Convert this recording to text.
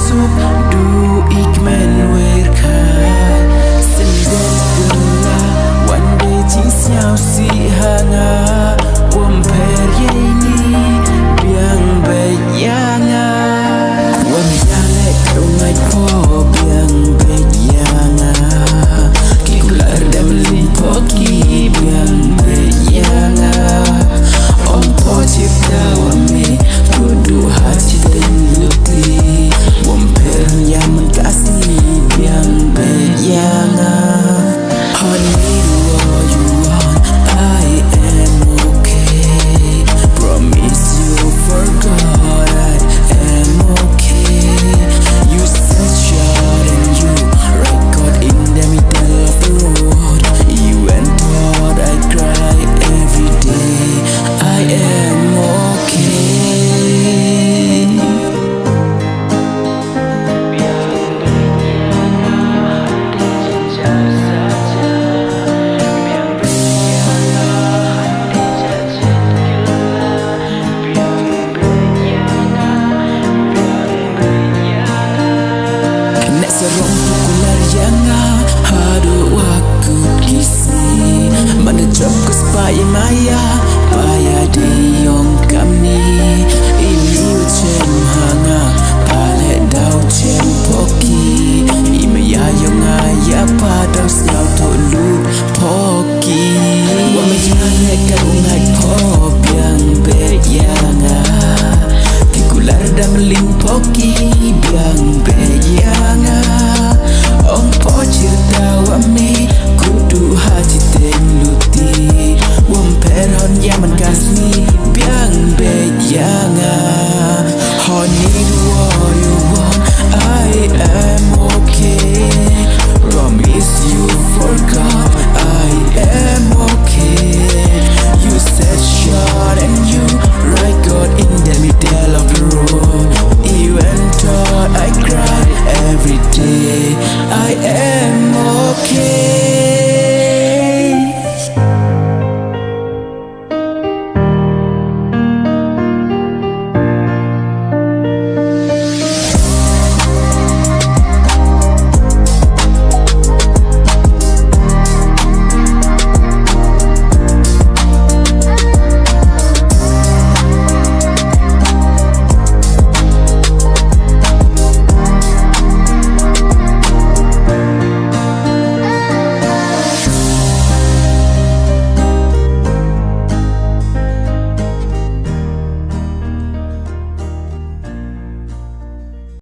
sup du ikmen werkai sendel gela one day chis nhau si hanga per ini biang beyanga wan yale karungai po biang beyanga kikular dam limpoki biang beyanga om po cipta wame kudu hati tenluti per yang kasih biang beyanga honey what you want I am okay promise you forgot I am okay you said shot and you record in the middle of the road you went thought I cry every day I am okay serong popular yang hadu aku kisi mana job kespai maya paya diong kami ini ucem hanga pale dau cem poki imaya yang aya pada siau tolu poki wa mejane karungai pop yang beyanga kikular dam limpoki biang beyanga om po cerita wame kudu haji tenluti wam peron yaman kasni biang beyanga honey what you want I am okay promise you forgot I am okay you said shot and you right God in the middle of the road even thought I cry every day I am